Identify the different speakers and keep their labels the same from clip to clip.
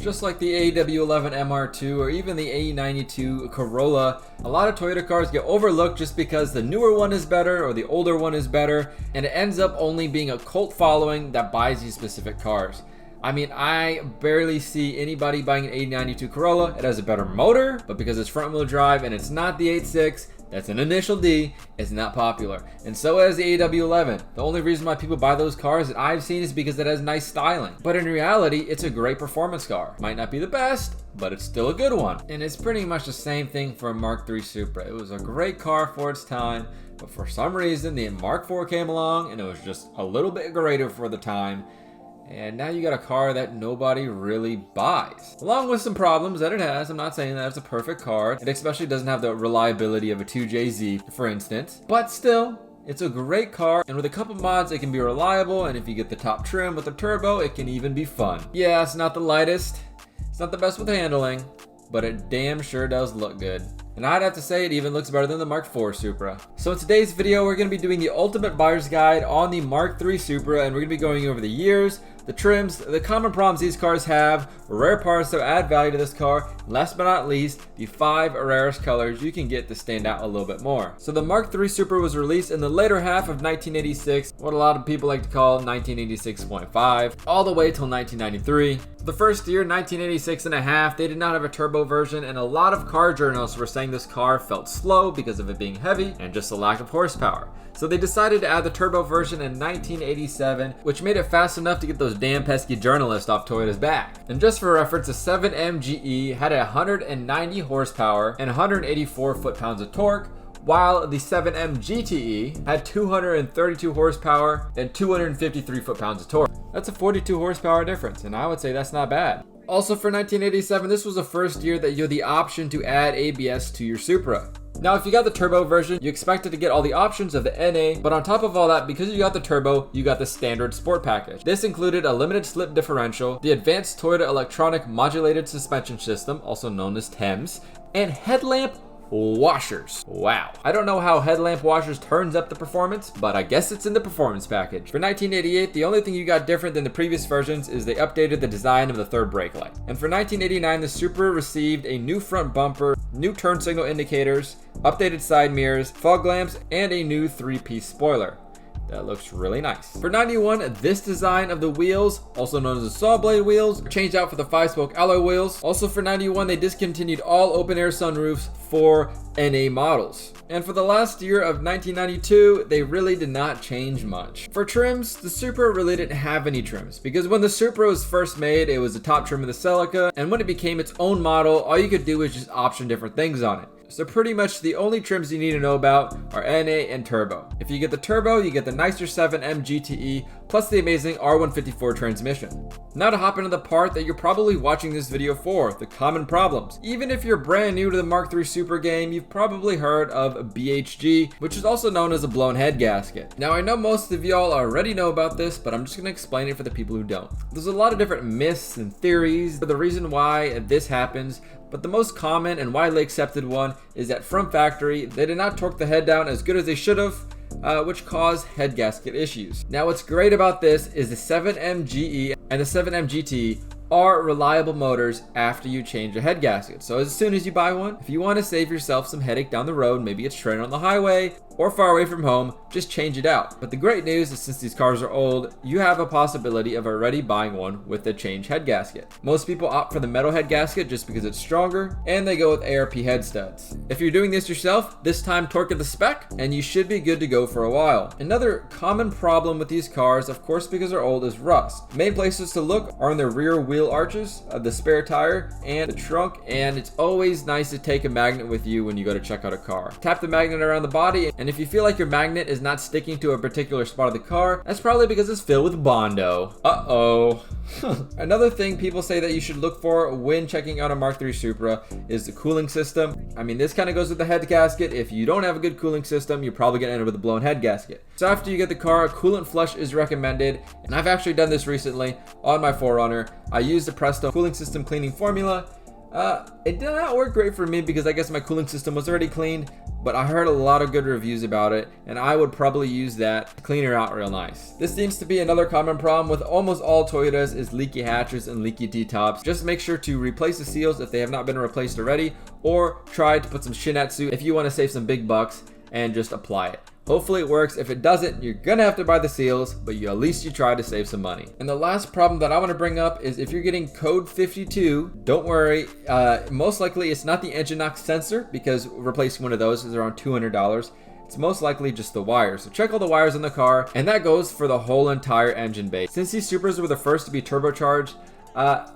Speaker 1: Just like the AW11 MR2 or even the A92 Corolla, a lot of Toyota cars get overlooked just because the newer one is better or the older one is better, and it ends up only being a cult following that buys these specific cars. I mean, I barely see anybody buying an A92 Corolla. It has a better motor, but because it's front wheel drive and it's not the 8.6, that's an initial D, it's not popular. And so is the AW11. The only reason why people buy those cars that I've seen is because it has nice styling. But in reality, it's a great performance car. Might not be the best, but it's still a good one. And it's pretty much the same thing for a Mark III Supra. It was a great car for its time, but for some reason the Mark IV came along and it was just a little bit greater for the time. And now you got a car that nobody really buys. Along with some problems that it has. I'm not saying that it's a perfect car. It especially doesn't have the reliability of a 2JZ, for instance. But still, it's a great car, and with a couple mods, it can be reliable, and if you get the top trim with the turbo, it can even be fun. Yeah, it's not the lightest. It's not the best with handling, but it damn sure does look good. And I'd have to say it even looks better than the Mark IV Supra. So in today's video, we're going to be doing the ultimate buyer's guide on the Mark III Supra, and we're going to be going over the years, the trims, the common problems these cars have, rare parts that add value to this car, and last but not least, the 5 rarest colors you can get to stand out a little bit more. So the Mark III Supra was released in the later half of 1986, what a lot of people like to call 1986.5, all the way till 1993. The first year, 1986 and a half, they did not have a turbo version, and a lot of car journalists were saying this car felt slow because of it being heavy and just a lack of horsepower. So they decided to add the turbo version in 1987, which made it fast enough to get those damn pesky journalists off Toyota's back. And just for reference, the 7M GE had 190 horsepower and 184 foot-pounds of torque, while the 7M GTE had 232 horsepower and 253 foot-pounds of torque. That's a 42 horsepower difference, and I would say that's not bad. Also for 1987, this was the first year that you had the option to add ABS to your Supra. Now, if you got the turbo version, you expected to get all the options of the NA, but on top of all that, because you got the turbo, you got the standard sport package. This included a limited slip differential, the advanced Toyota electronic modulated suspension system, also known as TEMS, and headlamp washers. Wow. I don't know how headlamp washers turns up the performance, but I guess it's in the performance package. For 1988, the only thing you got different than the previous versions is they updated the design of the third brake light. And for 1989, the Supra received a new front bumper, new turn signal indicators, updated side mirrors, fog lamps, and a new 3-piece spoiler. That looks really nice. For 91, this design of the wheels, also known as the saw blade wheels, changed out for the 5-spoke alloy wheels. Also for 91, they discontinued all open air sunroofs for NA models. And for the last year of 1992, they really did not change much. For trims, the Supra really didn't have any trims, because when the Supra was first made, it was the top trim of the Celica, and when it became its own model, all you could do was just option different things on it. So pretty much the only trims you need to know about are NA and turbo. If you get the turbo, you get the nicer 7M GTE plus the amazing R154 transmission. Now to hop into the part that you're probably watching this video for, the common problems. Even if you're brand new to the Mark III Supra game, you've probably heard of BHG, which is also known as a blown head gasket. Now I know most of y'all already know about this, but I'm just gonna explain it for the people who don't. There's a lot of different myths and theories for the reason why this happens, but the most common and widely accepted one is that from factory, they did not torque the head down as good as they should have, which caused head gasket issues. Now what's great about this is the 7M GE and the 7M GT are reliable motors after you change a head gasket. So as soon as you buy one, if you want to save yourself some headache down the road, maybe it's stranded on the highway or far away from home, just change it out. But the great news is since these cars are old, you have a possibility of already buying one with a changed head gasket. Most people opt for the metal head gasket just because it's stronger, and they go with ARP head studs. If you're doing this yourself, this time torque at the spec, and you should be good to go for a while. Another common problem with these cars, of course because they're old, is rust. Main places to look are in the rear wheel arches, the spare tire, and the trunk, and it's always nice to take a magnet with you when you go to check out a car. Tap the magnet around the body, and if you feel like your magnet is not sticking to a particular spot of the car, that's probably because it's filled with Bondo. Uh-oh. Another thing people say that you should look for when checking out a Mark III Supra is the cooling system. I mean, this kind of goes with the head gasket. If you don't have a good cooling system, you're probably going to end up with a blown head gasket. So after you get the car, a coolant flush is recommended, and I've actually done this recently on my 4Runner. I used the Presto cooling system cleaning formula. It did not work great for me because I guess my cooling system was already cleaned, but I heard a lot of good reviews about it, and I would probably use that to clean her out real nice. This seems to be another common problem with almost all Toyotas is leaky hatches and leaky T-tops. Just make sure to replace the seals if they have not been replaced already, or try to put some Shin-Etsu if you want to save some big bucks and just apply it. Hopefully it works. If it doesn't, you're gonna have to buy the seals, but at least you try to save some money. And the last problem that I want to bring up is if you're getting code 52, don't worry. Most likely it's not the engine knock sensor, because replacing one of those is around $200. It's most likely just the wires. So check all the wires in the car, and that goes for the whole entire engine base. Since these Supras were the first to be turbocharged,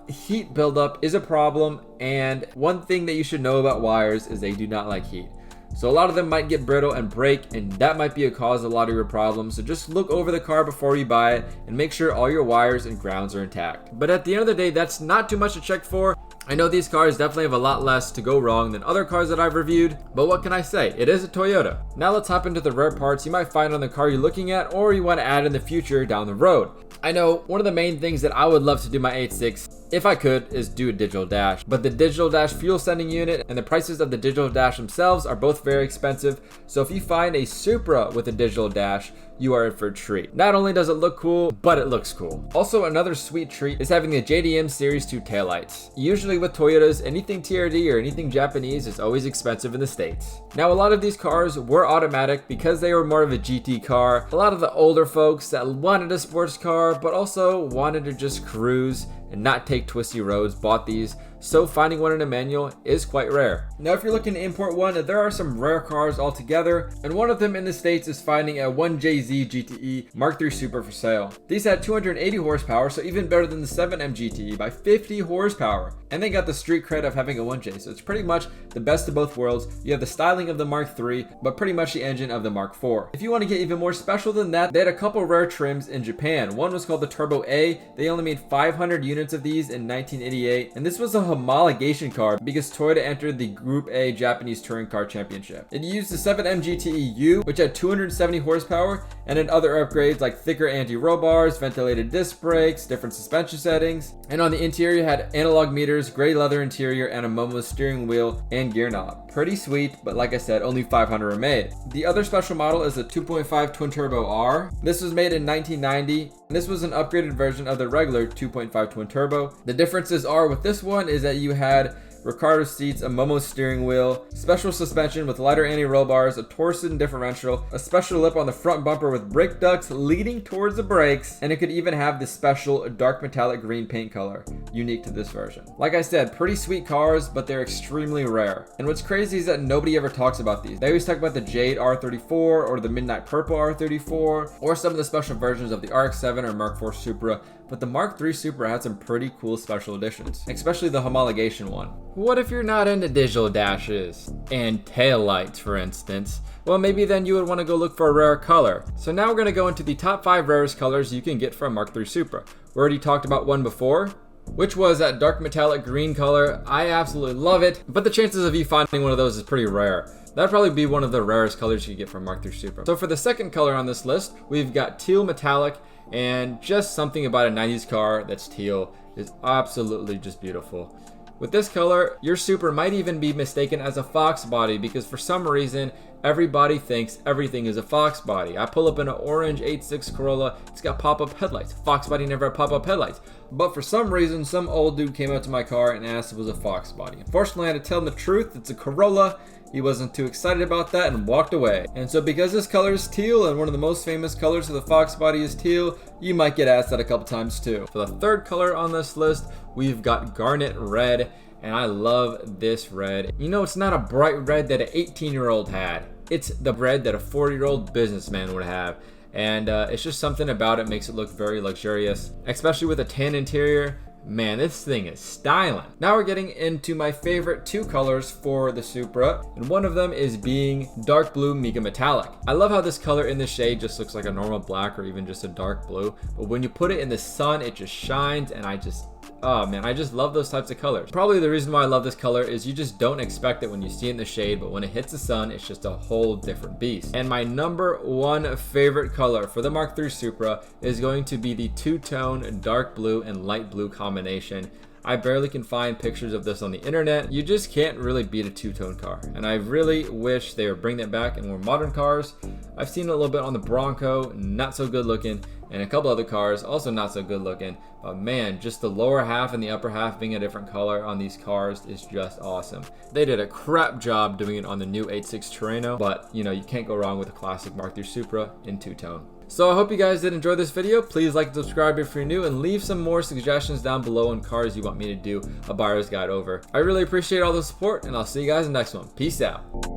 Speaker 1: heat buildup is a problem, and one thing that you should know about wires is they do not like heat. So a lot of them might get brittle and break, and that might be a cause of a lot of your problems. So just look over the car before you buy it and make sure all your wires and grounds are intact. But at the end of the day, that's not too much to check for. I know these cars definitely have a lot less to go wrong than other cars that I've reviewed, but what can I say? It is a Toyota. Now let's hop into the rare parts you might find on the car you're looking at, or you want to add in the future down the road. I know one of the main things that I would love to do my 8.6, if I could, is do a digital dash. But the digital dash fuel sending unit and the prices of the digital dash themselves are both very expensive. So if you find a Supra with a digital dash, you are in for a treat. Not only does it look cool, but it looks cool. Also, another sweet treat is having the JDM Series 2 taillights. Usually with Toyotas, anything TRD or anything Japanese is always expensive in the States. Now, a lot of these cars were automatic because they were more of a GT car. A lot of the older folks that wanted a sports car, but also wanted to just cruise and not take twisty roads bought these, so finding one in a manual is quite rare. Now if you're looking to import one, there are some rare cars altogether, and one of them in the States is finding a 1JZ GTE Mark III Supra for sale. These had 280 horsepower, so even better than the 7M GTE by 50 horsepower, and they got the street cred of having a 1J, so it's pretty much the best of both worlds. You have the styling of the Mark III, but pretty much the engine of the Mark IV. If you want to get even more special than that, they had a couple rare trims in Japan. One was called the Turbo A. They only made 500 units of these in 1988, and this was a homologation car because Toyota entered the Group A Japanese Touring Car Championship. It used the 7M GTE U, which had 270 horsepower, and then other upgrades like thicker anti-roll bars, ventilated disc brakes, different suspension settings, and on the interior had analog meters, gray leather interior, and a Momo steering wheel and gear knob. Pretty sweet, but like I said, only 500 were made. The other special model is a 2.5 twin turbo R. This was made in 1990, and this was an upgraded version of the regular 2.5 twin turbo. The differences are with this one is that you had Recaro seats, a Momo steering wheel, special suspension with lighter anti-roll bars, a Torsen differential, a special lip on the front bumper with brake ducts leading towards the brakes, and it could even have this special dark metallic green paint color, unique to this version. Like I said, pretty sweet cars, but they're extremely rare. And what's crazy is that nobody ever talks about these. They always talk about the Jade R34 or the Midnight Purple R34, or some of the special versions of the RX-7 or Mark IV Supra, but the Mark III Supra had some pretty cool special editions, especially the homologation one. What if you're not into digital dashes and taillights, for instance? Well, maybe then you would want to go look for a rare color. So now we're going to go into the top 5 rarest colors you can get from Mark III Supra. We already talked about one before, which was that dark metallic green color. I absolutely love it, but the chances of you finding one of those is pretty rare. That'd probably be one of the rarest colors you get from Mark III Supra. So for the second color on this list, we've got teal metallic, and just something about a 90s car that's teal is absolutely just beautiful. With this color, your Supra might even be mistaken as a Fox body because for some reason, everybody thinks everything is a Fox body. I pull up in an orange 8.6 Corolla, it's got pop-up headlights. Fox body never had pop-up headlights. But for some reason, some old dude came up to my car and asked if it was a Fox body. Unfortunately, I had to tell him the truth, it's a Corolla. He wasn't too excited about that and walked away. And so because this color is teal and one of the most famous colors of the Fox body is teal, you might get asked that a couple times too. For the third color on this list, we've got garnet red, and I love this red. You know, it's not a bright red that an 18-year-old had. It's the red that a 40-year-old businessman would have. And it's just something about it makes it look very luxurious, especially with a tan interior. Man, this thing is styling. Now we're getting into my favorite 2 colors for the Supra, and one of them is being dark blue Mica Metallic. I love how this color in the shade just looks like a normal black or even just a dark blue, but when you put it in the sun, it just shines, and I just love those types of colors. Probably the reason why I love this color is you just don't expect it when you see it in the shade, but when it hits the sun, it's just a whole different beast. And my number 1 favorite color for the Mark III Supra is going to be the two-tone dark blue and light blue combination. I barely can find pictures of this on the internet. You just can't really beat a two-tone car, and I really wish they would bring that back in more modern cars. I've seen it a little bit on the Bronco, not so good looking, and a couple other cars, also not so good looking. But man, just the lower half and the upper half being a different color on these cars is just awesome. They did a crap job doing it on the new 86 Terreno, but you know, you can't go wrong with a classic Mark III Supra in two-tone. So I hope you guys did enjoy this video. Please like and subscribe if you're new, and leave some more suggestions down below on cars you want me to do a buyer's guide over. I really appreciate all the support, and I'll see you guys in the next one. Peace out.